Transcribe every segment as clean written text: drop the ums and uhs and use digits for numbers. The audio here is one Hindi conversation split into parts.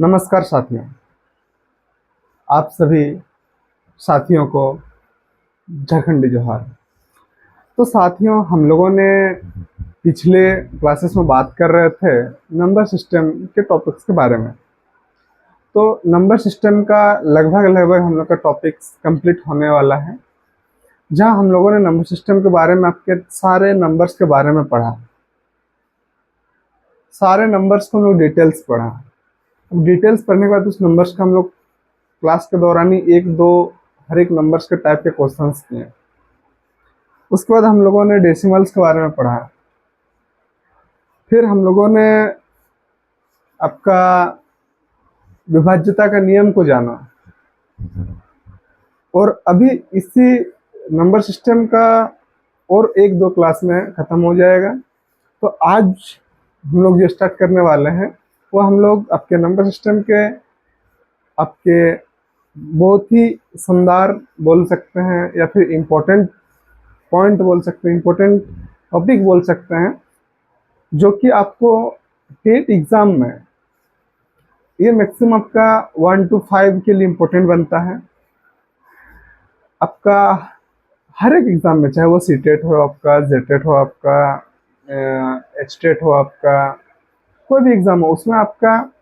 नमस्कार साथियों। आप सभी साथियों को झारखंडी जोहार। तो साथियों, हम लोगों ने पिछले क्लासेस में बात कर रहे थे नंबर सिस्टम के टॉपिक्स के बारे में। तो नंबर सिस्टम का लगभग लगभग हम लोग का टॉपिक्स कंप्लीट होने वाला है, जहां हम लोगों ने नंबर सिस्टम के बारे में आपके सारे नंबर्स के बारे में पढ़ा। सारे नंबर्स को हम लोग डिटेल्स पढ़ा। अब डिटेल्स पढ़ने के बाद उस नंबर्स का हम लोग क्लास के दौरान ही एक दो हर एक नंबर्स के टाइप के क्वेश्चंस किए। उसके बाद हम लोगों ने डेसिमल्स के बारे में पढ़ा। फिर हम लोगों ने आपका विभाज्यता का नियम को जाना, और अभी इसी नंबर सिस्टम का और एक दो क्लास में ख़त्म हो जाएगा। तो आज हम लोग जो स्टार्ट करने वाले हैं वो हम लोग आपके नंबर सिस्टम के आपके बहुत ही शानदार बोल सकते हैं, या फिर इम्पोर्टेंट पॉइंट बोल सकते हैं, इम्पोर्टेंट टॉपिक बोल सकते हैं, जो कि आपको टेट एग्ज़ाम में ये मैक्सिमम आपका 1 to 5 के लिए इम्पोर्टेंट बनता है। आपका हर एक एग्ज़ाम में, चाहे वो सी टेट हो आपका, जे टेट हो आपका, एच टेट हो आपका, कोई भी एग्ज़ाम हो, उसमें आपका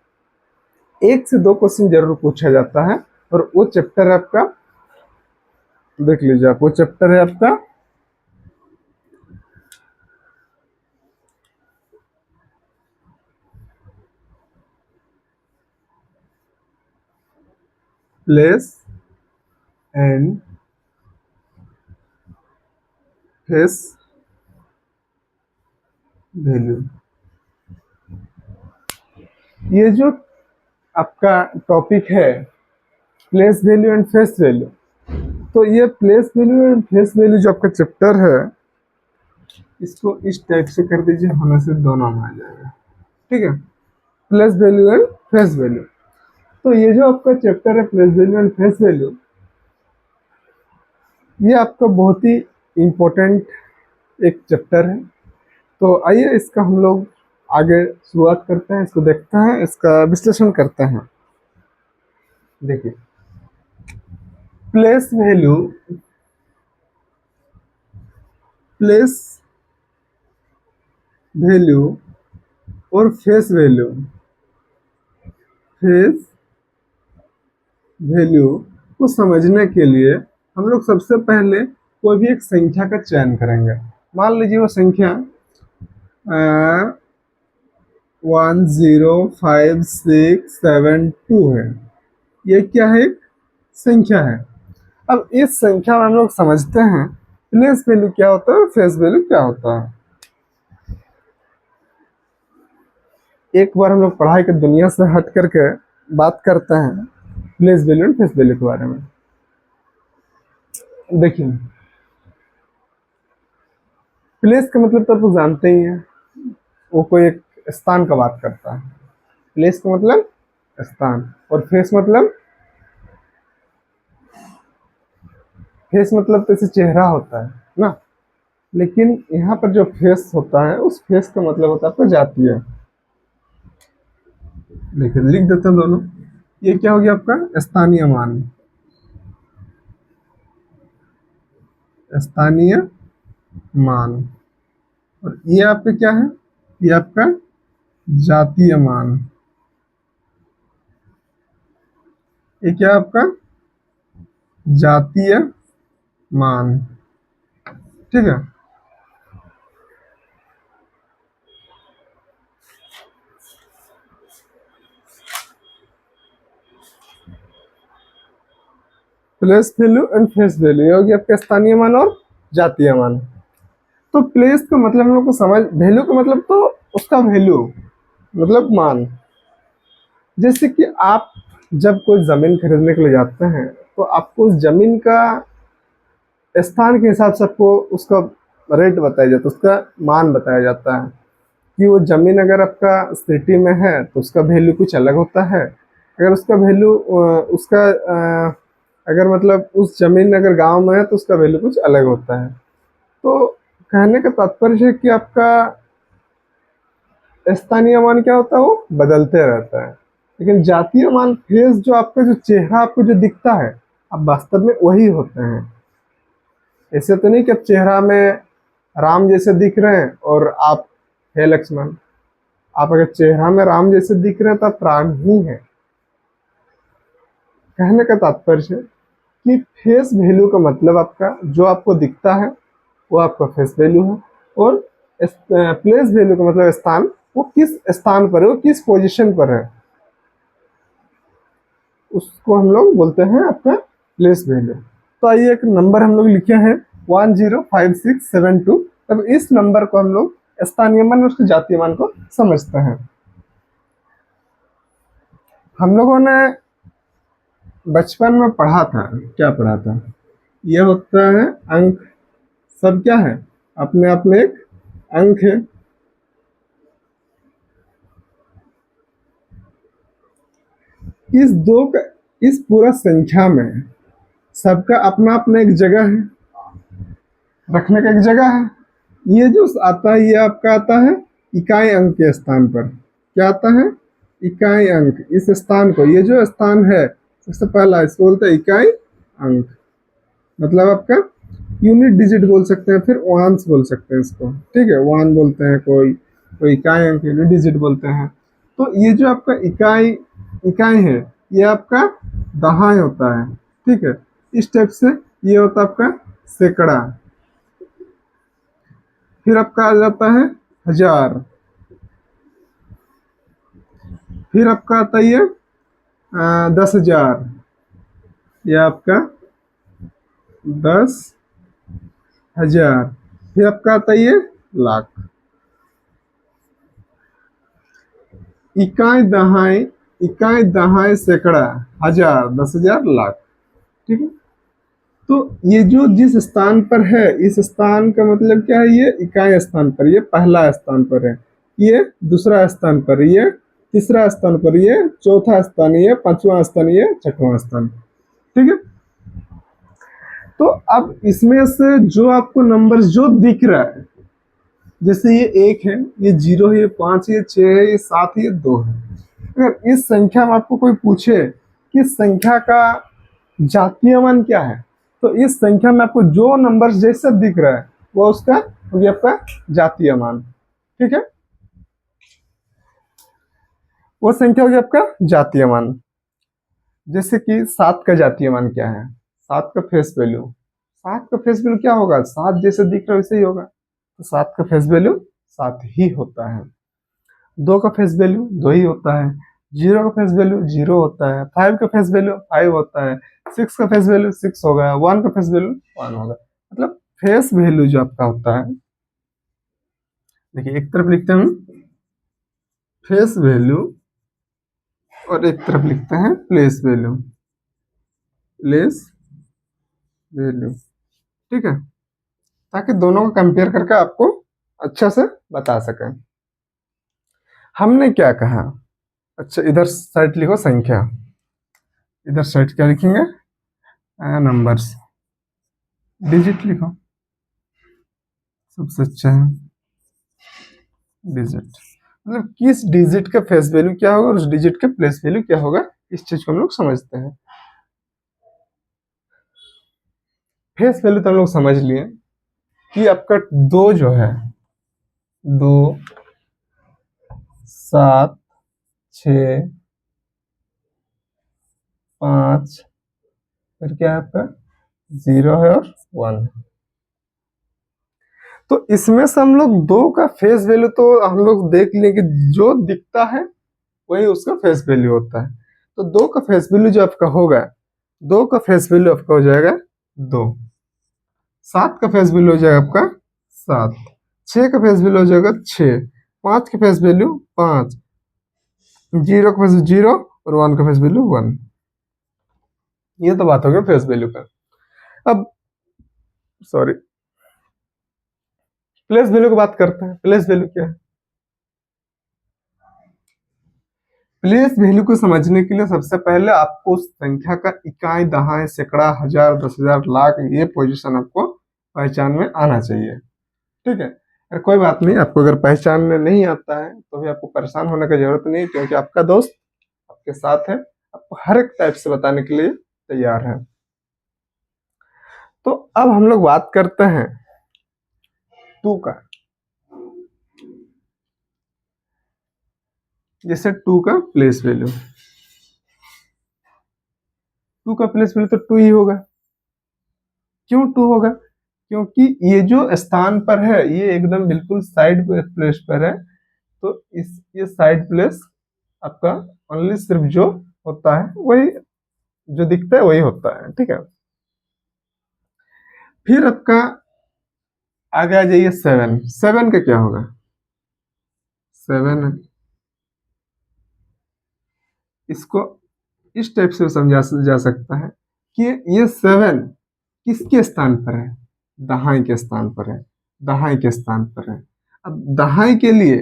1 से 2 क्वेश्चन जरूर पूछा जाता है। और वो चैप्टर है आपका, देख लीजिए आप, वो चैप्टर है आपका प्लेस एंड फेस वैल्यू। ये जो आपका टॉपिक है place value and face value, तो ये place value and face value जो आपका चैप्टर है, इसको इस टाइप से कर दीजिए, होने से दो नाम आ जाएगा। ठीक है, place value and face value. तो ये जो आपका चैप्टर है place value and face value, ये आपका बहुत ही इम्पोर्टेंट एक चैप्टर है। तो आइए इसका हम लोग आगे शुरुआत करते हैं, इसको देखते हैं, इसका विश्लेषण करते हैं। देखिए, प्लेस वैल्यू, प्लेस वैल्यू और फेस वैल्यू, फेस वैल्यू को समझने के लिए हम लोग सबसे पहले कोई भी एक संख्या का चयन करेंगे। मान लीजिए वो संख्या 10567 है। ये क्या है? एक संख्या है। अब इस संख्या में हम लोग समझते हैं प्लेस वैल्यू क्या होता है और फेस वैल्यू क्या होता है। एक बार हम लोग पढ़ाई की दुनिया से हट करके बात करते हैं प्लेस वैल्यू और फेस वैल्यू के बारे में। देखिए, प्लेस का मतलब तो आप जानते ही हैं, वो कोई एक स्थान का बात करता है। प्लेस का मतलब स्थान, और फेस मतलब, फेस मतलब तो ऐसे चेहरा होता है ना, लेकिन यहाँ पर जो फेस होता है उस फेस का मतलब होता है आपका जातीय। देखिए, लिख देते हैं दोनों। ये क्या हो गया आपका स्थानीय मान, स्थानीय मान, और ये आपका क्या है? ये आपका जातीय मान। ये क्या है आपका? जातीय मान। ठीक है, place value and face value, ये हो गया आपका स्थानीय मान और जातीय मान। तो प्लेस का मतलब हम लोग को समझ, वैल्यू का मतलब तो उसका वैल्यू मतलब मान। जैसे कि आप जब कोई जमीन खरीदने के लिए जाते हैं, तो आपको उस जमीन का स्थान के हिसाब से आपको उसका रेट बताया जाता है, उसका मान बताया जाता है। कि वो जमीन अगर आपका सिटी में है तो उसका वैल्यू कुछ अलग होता है। अगर उसका वैल्यू उसका अगर मतलब उस जमीन अगर गांव में है तो उसका वैल्यू कुछ अलग होता है। तो कहने का तात्पर्य है कि आपका स्थानीय मान क्या होता है, वो बदलते रहता है। लेकिन जातीय मान फेस जो आपका जो चेहरा आपको जो दिखता है, अब वास्तव में वही होते हैं। ऐसे तो नहीं कि अब चेहरा में राम जैसे दिख रहे हैं और आप है लक्ष्मण। आप अगर चेहरा में राम जैसे दिख रहे हैं तो आप राम ही हैं। कहने का तात्पर्य है कि फेस वैल्यू का मतलब आपका जो आपको दिखता है वो आपका फेस वैल्यू है, और प्लेस वैल्यू का मतलब स्थान, वो किस स्थान पर है, वो किस पोजीशन पर है, उसको हम लोग बोलते हैं आपका प्लेस वैल्यू। तो आइए एक नंबर हम लोग लिखे हैं 105672। तब इस नंबर को हम लोग स्थानीय मान और उसके जातीय मान को समझते हैं। हम लोगों ने बचपन में पढ़ा था, क्या पढ़ा था, यह होता है अंक। सब क्या है, अपने आप में एक अंक है। इस दो का, इस पूरा संख्या में सबका अपना अपना एक जगह है, रखने का एक जगह है। ये जो आता है ये आपका आता है इकाई अंक के स्थान पर। क्या आता है, इकाई अंक। इस स्थान को, ये जो स्थान है सबसे पहला, इसको बोलते हैं इकाई अंक। मतलब आपका यूनिट डिजिट बोल सकते हैं, फिर वांस बोल सकते हैं इसको, ठीक है। वन बोलते हैं कोई, कोई इकाई अंक यूनिट डिजिट बोलते हैं। तो ये जो आपका इकाई इकाई है ये आपका दहाई होता है, ठीक है। इस टाइप से ये होता है आपका सैकड़ा। फिर आपका आ जाता है हजार। फिर आपका आता है ये 10,000। ये आपका 10,000। फिर आपका आता है ये लाख। इकाई दहाई सैकड़ा, हजार, 10,000, लाख, ठीक है। तो ये जो जिस स्थान पर है, इस स्थान का मतलब क्या है, ये इकाई स्थान पर, ये पहला स्थान पर है, ये दूसरा स्थान पर, ये तीसरा स्थान पर, ये चौथा स्थान, ये पांचवा स्थान, ये छठवां स्थान, ठीक है। तो अब इसमें से जो आपको नंबर जो दिख रहा है, जैसे ये 1 है, ये 0 है, ये 5 है, ये 6 है, ये 7 है, ये 2 है। अगर इस संख्या में आपको कोई पूछे कि इस संख्या का जातीय मान क्या है, तो इस संख्या में आपको जो नंबर जैसा दिख रहा है वो उसका हो गया आपका जातीय मान, ठीक है। वो संख्या हो गया आपका जातीय मान। जैसे कि 7 का जातीय मान क्या है, 7 का फेस वैल्यू, 7 का फेस वैल्यू क्या होगा, 7 जैसे दिख रहा है वैसे ही होगा, तो 7 का फेस वैल्यू 7 ही होता है। 2 का फेस वैल्यू 2 ही होता है। 0 का फेस वैल्यू 0 होता है। 5 का फेस वैल्यू 5 होता है। 6 का फेस वैल्यू 6 होगा। 1 का फेस वैल्यू 1 होगा। मतलब फेस वैल्यू जो आपका होता है, देखिए एक तरफ लिखते हैं फेस वैल्यू और एक तरफ लिखते हैं प्लेस वैल्यू। प्लेस वैल्यू, ठीक है, ताकि दोनों को कंपेयर करके आपको अच्छा से बता सकें। हमने क्या कहा, अच्छा इधर साइड लिखो संख्या, इधर साइड क्या लिखेंगे, नंबर्स, डिजिट लिखो, सबसे अच्छा है डिजिट। मतलब किस डिजिट का फेस वैल्यू क्या होगा और उस डिजिट का प्लेस वैल्यू क्या होगा, इस चीज को हम लोग समझते हैं। फेस वैल्यू तो हम लोग समझ लिए कि आपका 2 जो है, 2, 7, 6, 5, फिर क्या है आपका 0 है और 1 है। तो इसमें से हम लोग 2 का फेस वैल्यू तो हम लोग देख लें कि जो दिखता है वही उसका फेस वैल्यू होता है। तो 2 का फेस वैल्यू जो आपका होगा, 2 का फेस वैल्यू आपका हो जाएगा 2। 7 का फेस वैल्यू हो जाएगा आपका 7। 6 का फेस वैल्यू हो जाएगा 6। 5 का फेस वैल्यू 5। 0 का फेस 0 और 1 का फेस वैल्यू 1। ये तो बात हो गई फेस वैल्यू का। अब सॉरी, प्लेस वैल्यू की बात करते हैं। प्लेस वैल्यू क्या है, प्लेस वैल्यू को समझने के लिए सबसे पहले आपको उस संख्या का इकाई, दहाई, सैकड़ा, हजार, 10,000, लाख, ये पोजीशन आपको पहचान में आना चाहिए, ठीक है। अरे कोई बात नहीं, आपको अगर पहचान में नहीं आता है तो भी आपको परेशान होने की जरूरत नहीं, क्योंकि आपका दोस्त आपके साथ है, आपको हर एक टाइप से बताने के लिए तैयार है। तो अब हम लोग बात करते हैं टू का। जैसे टू का प्लेस वैल्यू, टू का प्लेस वैल्यू तो टू ही होगा। क्यों टू होगा? क्योंकि ये जो स्थान पर है ये एकदम बिल्कुल साइड प्लेस पर है, तो इस ये साइड प्लेस आपका ओनली सिर्फ जो होता है वही, जो दिखता है वही होता है, ठीक है। फिर आपका आगे आ जाइए सेवन। सेवन का क्या होगा? सेवन, इसको इस टाइप से समझा जा सकता है कि ये सेवन किसके स्थान पर है? दहाई के स्थान पर है, दहाई के स्थान पर है। अब दहाई के लिए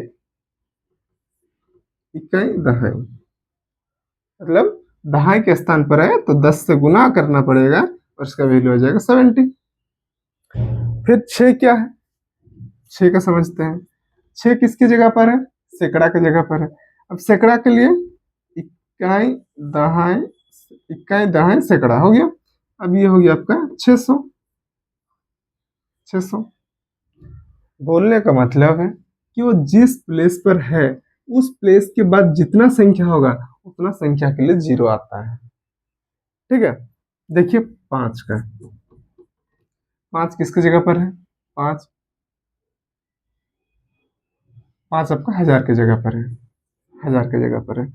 इकाई दहाई, मतलब दहाई के स्थान पर है तो 10 से गुना करना पड़ेगा और इसका वैल्यू हो जाएगा 70। फिर 6 क्या है? 6 का समझते हैं। 6 किसकी जगह पर है? सैकड़ा की जगह पर है। अब सैकड़ा के लिए इकाई दहाई, इकाई दहाई सैकड़ा हो गया। अब ये हो गया आपका 600। 600 बोलने का मतलब है कि वो जिस प्लेस पर है उस प्लेस के बाद जितना संख्या होगा उतना संख्या के लिए जीरो आता है, ठीक है। देखिए 5 का, 5 किसकी जगह पर है? 5, 5 आपका 1000 की जगह पर है, 1000 की जगह पर है।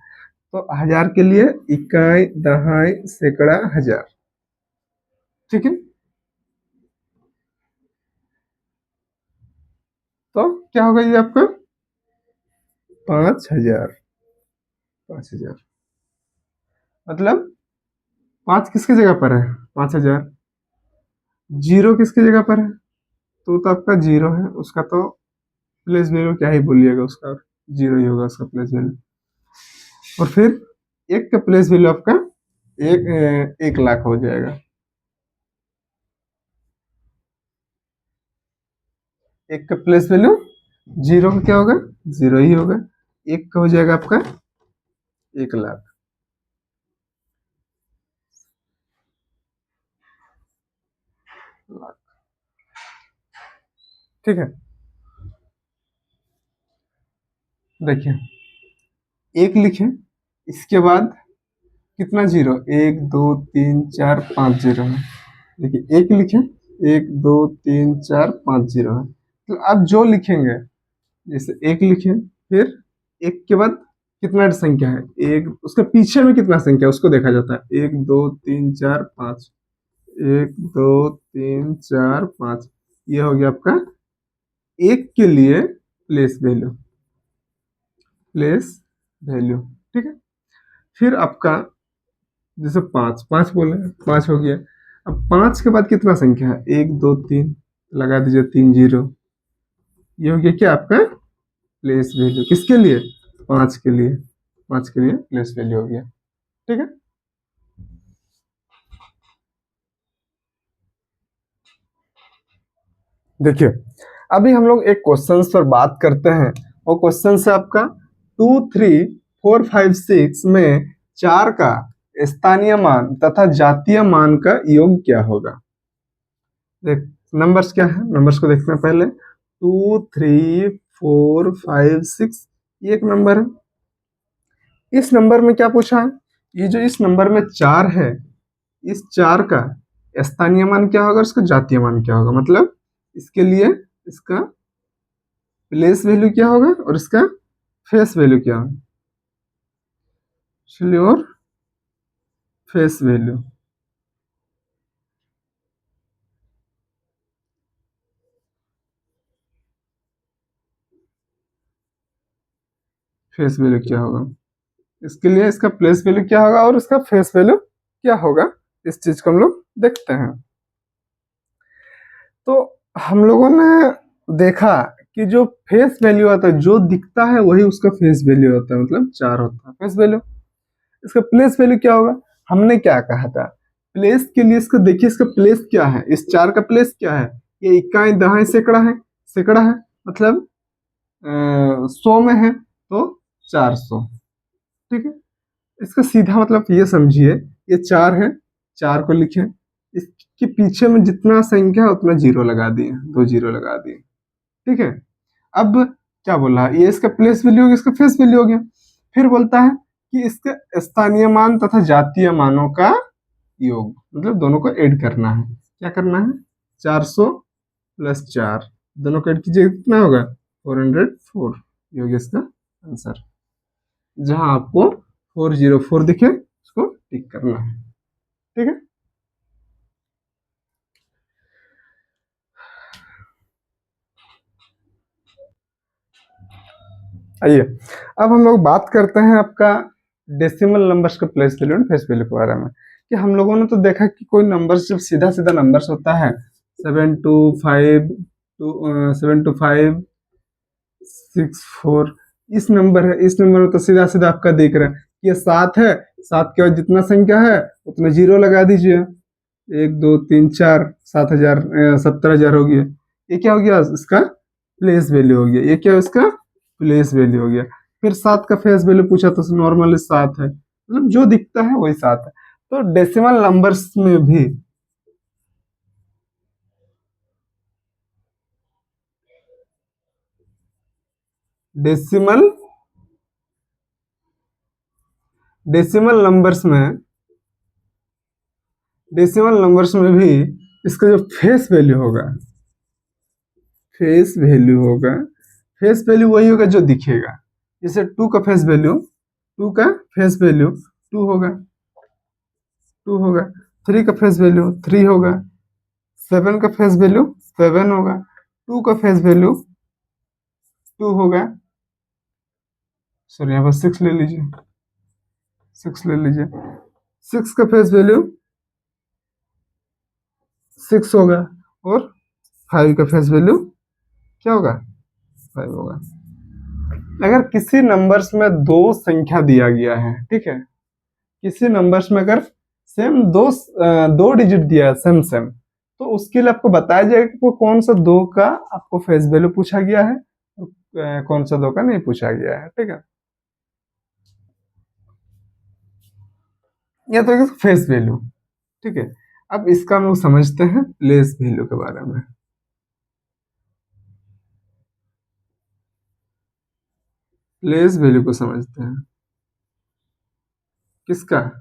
तो 1000 के लिए इकाई दहाई सैकड़ा 1000, ठीक है। तो क्या होगा ये आपका 5000, 5000 मतलब 5 किसकी जगह पर है? 5000। जीरो किसकी जगह पर है? तो आपका जीरो है, उसका तो प्लेस वैल्यू क्या ही बोलिएगा, उसका जीरो ही होगा उसका प्लेस वैल्यू। और फिर एक का प्लेस वैल्यू आपका 1 लाख हो जाएगा। एक का प्लेस वैल्यू, जीरो का क्या होगा? जीरो ही होगा। एक का हो जाएगा आपका 1 लाख। ठीक है, देखिए एक लिखे, इसके बाद कितना जीरो? 1 2 3 4 5 जीरो है। देखिए एक लिखे, 1 2 3 4 5 जीरो है। तो आप जो लिखेंगे, जैसे एक लिखे, फिर एक के बाद कितना संख्या है? एक, उसके पीछे में कितना संख्या है उसको देखा जाता है। 1 2 3 4 5, 1 2 3 4 5, ये हो गया आपका एक के लिए प्लेस वैल्यू, प्लेस वैल्यू, ठीक है। फिर आपका जैसे 5, 5 बोले, 5 हो गया। अब 5 के बाद कितना संख्या है? 1 2 3, लगा दीजिए 3 जीरो। ये हो गया क्या आपका प्लेस वैल्यू, किसके लिए? 5 के लिए, 5 के लिए प्लेस वैल्यू हो गया, ठीक है। देखिए अभी हम लोग एक क्वेश्चन पर बात करते हैं, और क्वेश्चन से आपका 2 3 4 5 6 में 4 का स्थानीय मान तथा जातीय मान का योग क्या होगा? देख नंबर्स क्या है, नंबर्स को देखते हैं पहले। 2 3 4 5 6, ये एक नंबर है। इस नंबर में क्या पूछा है? ये जो इस नंबर में 4 है, इस 4 का स्थानीय मान क्या होगा, इसका जातीय मान क्या होगा, मतलब इसके लिए इसका प्लेस वैल्यू क्या होगा और इसका फेस वैल्यू क्या होगा। चलिए, और फेस वैल्यू, फेस वैल्यू क्या होगा, इसके लिए इसका प्लेस वैल्यू क्या होगा और इसका फेस वैल्यू क्या होगा, इस चीज को हम लोग देखते हैं। तो हम लोगों ने देखा कि जो फेस वैल्यू आता है, जो दिखता है वही उसका फेस वैल्यू होता है, मतलब 4 होता है फेस वैल्यू। इसका प्लेस वैल्यू क्या होगा? हमने क्या कहा था? प्लेस के लिए इसका देखिए, इसका प्लेस क्या है, इस 4 का प्लेस क्या है? ये इकाई दहाई सैकड़ा है, सैकड़ा है, मतलब 100 में है तो 400, ठीक है। इसका सीधा मतलब ये समझिए, ये 4 है, 4 को लिखे, इसके पीछे में जितना संख्या है उतना जीरो लगा दिए, 2 जीरो लगा दिए। ठीक है, अब क्या बोला, ये इसका प्लेस वैल्यू हो गया, इसका फेस वैल्यू हो गया। फिर बोलता है कि इसके स्थानीय मान तथा जातीय मानों का योग, मतलब दोनों को ऐड करना है। क्या करना है, 400 प्लस 4, दोनों को ऐड कीजिए, कितना होगा, 404। ये हो गया इसका आंसर। जहां आपको 404 दिखे उसको टिक करना है। ठीक है, आइए अब हम लोग बात करते हैं आपका डेसिमल नंबर्स के place value and face value के बारे में। कि हम लोगों ने तो देखा कि कोई नंबर्स जब सीधा सीधा नंबर्स होता है, 725 इस नंबर है, इस नंबर में तो सीधा सीधा आपका देख रहे हैं कि ये 7 है, 7 के बाद जितना संख्या है उतना जीरो लगा दीजिए, 1 2 3 4, 7,000 70,000 हो गया। ये क्या हो गया, इसका प्लेस वैल्यू हो गया। ये क्या है, इसका प्लेस वैल्यू हो गया। फिर 7 का फेस वैल्यू पूछा तो नॉर्मली 7 है, मतलब जो दिखता है वही 7 है। तो डेसिमल नंबर्स में भी डेसिमल डेसिमल नंबर्स में डेसिमल नंबर्स में भी इसका जो फेस वैल्यू होगा, फेस वैल्यू होगा, फेस वैल्यू वही होगा जो दिखेगा। जैसे 2 का फेस वैल्यू, 2 का फेस वैल्यू 2 होगा, 2 होगा। 3 का फेस वैल्यू 3 होगा। 7 का फेस वैल्यू 7 होगा। 2 का फेस वैल्यू 2 होगा। सॉरी, यहाँ पर 6 ले लीजिए, 6 ले लीजिए। 6 का फेस वैल्यू 6 होगा। और 5 का फेस वैल्यू क्या होगा, 5 होगा। अगर किसी नंबर्स में दो संख्या दिया गया है, ठीक है, किसी नंबर्स में अगर सेम दो डिजिट दिया है, सेम सेम, तो उसके लिए आपको बताया जाएगा कि वो कौन सा दो का आपको फेस वैल्यू पूछा गया है, कौन सा दो का नहीं पूछा गया है। ठीक है, या तो फेस वैल्यू। ठीक है, अब इसका हम लोग समझते हैं प्लेस वैल्यू के बारे में। प्लेस वैल्यू को समझते हैं, किसका,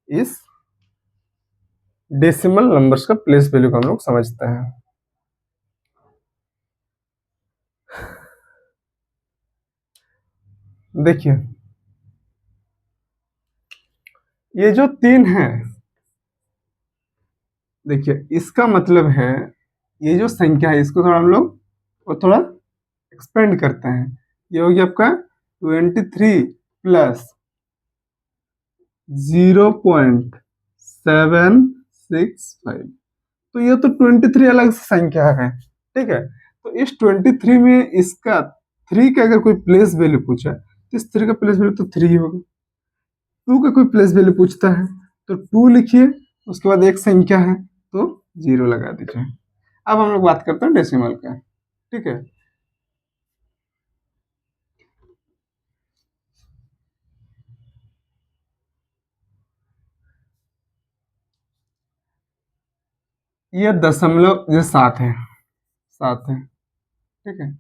इस डेसिमल नंबर्स का प्लेस वैल्यू को हम लोग समझते हैं। देखिए, ये जो 3 है, देखिए इसका मतलब है, ये जो संख्या है इसको थोड़ा हम लोग और थोड़ा एक्सपेंड करते हैं। ये हो गया आपका 23 प्लस 0.765। तो ये तो 23 अलग से संख्या है। ठीक है, तो इस 23 में इसका 3 का अगर कोई प्लेस वैल्यू पूछा तो इस 3 का प्लेस वैल्यू तो 3 होगा। 2 का कोई प्लेस वैल्यू पूछता है तो 2 लिखिए, उसके बाद एक संख्या है तो 0 लगा दीजिए। अब हम लोग बात करते हैं डेसिमल का। ठीक है, ये दशमलव, ये 7 है, 7 है। ठीक है,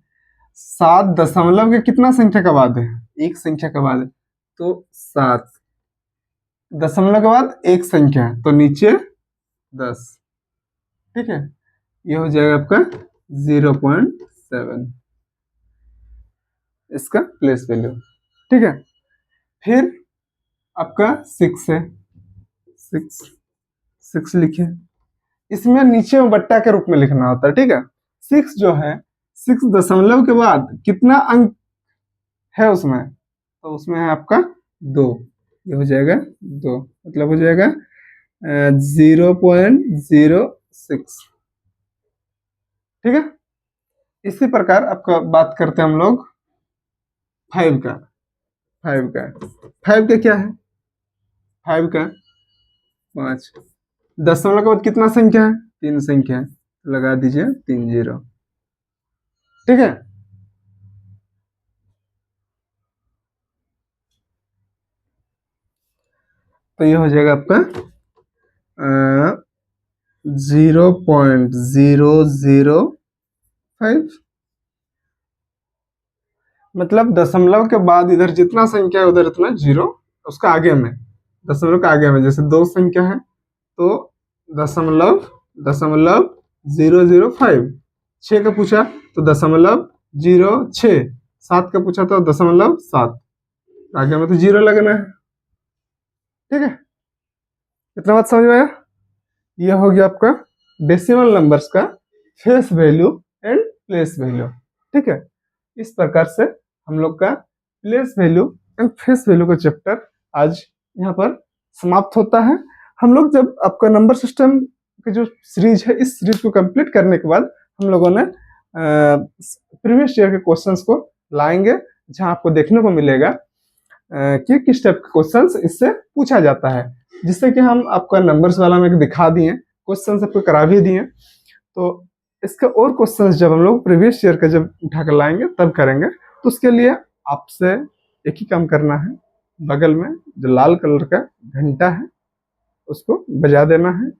7 दशमलव के कितना संख्या का बाद है, एक संख्या का बाद है, तो 7 दशमलव के बाद एक संख्या है तो नीचे 10। ठीक है, ये हो जाएगा आपका 0.7 इसका प्लेस वैल्यू। ठीक है, फिर आपका 6 है, 6 6 लिखे, इसमें नीचे में बट्टा के रूप में लिखना होता है। ठीक है, 6 जो है, 6 दशमलव के बाद कितना अंक है उसमें, तो उसमें है आपका 2। ये हो जाएगा 2, मतलब हो जाएगा 0.06। ठीक है, इसी प्रकार आपका बात करते हैं हम लोग 5 का। 5 का 5 का क्या है, 5 का 5 दशमलव के बाद कितना संख्या है, 3 संख्या है, लगा दीजिए 3 जीरो। ठीक है, तो ये हो जाएगा आपका 0.005, मतलब दशमलव के बाद इधर जितना संख्या है उधर इतना जीरो उसका आगे में, दशमलव का आगे में, जैसे दो संख्या है तो दशमलव दशमलव 005, 6 का पूछा तो 0.06, 7 का पूछा तो 0.7, आगे में तो जीरो लगना है। ठीक है, इतना बात समझ में आया। यह हो गया आपका डेसिमल नंबर्स का face value and place value. ठीक है, इस प्रकार से हम लोग का place value and face value का चैप्टर आज यहाँ पर समाप्त होता है। हम लोग जब आपका नंबर सिस्टम की जो सीरीज है, इस सीरीज को कंप्लीट करने के बाद हम लोगों ने प्रीवियस ईयर के क्वेश्चंस को लाएंगे, जहां आपको देखने को मिलेगा कि किस टाइप के क्वेश्चंस इससे पूछा जाता है, जिससे कि हम आपका नंबर्स वाला में दिखा दिए, क्वेश्चन आपको करा भी दिए। तो इसके और क्वेश्चंस जब हम लोग प्रीवियस ईयर का जब उठाकर लाएंगे तब करेंगे। तो उसके लिए आपसे एक ही काम करना है, बगल में जो लाल कलर का घंटा है उसको बजा देना है,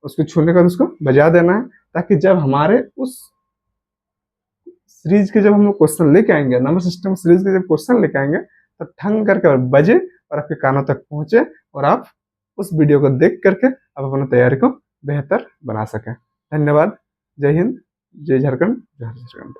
उसको छूने का उसको बजा देना है, ताकि जब हमारे उस सीरीज के जब हम लोग क्वेश्चन लेके आएंगे, नंबर सिस्टम सीरीज के जब क्वेश्चन लेके आएंगे तो ठंग करके बजे और आपके कानों तक पहुंचे और आप उस वीडियो को देख करके आप अपनी तैयारी को बेहतर बना सकें। धन्यवाद। जय हिंद, जय झारखंड, जय झारखंड।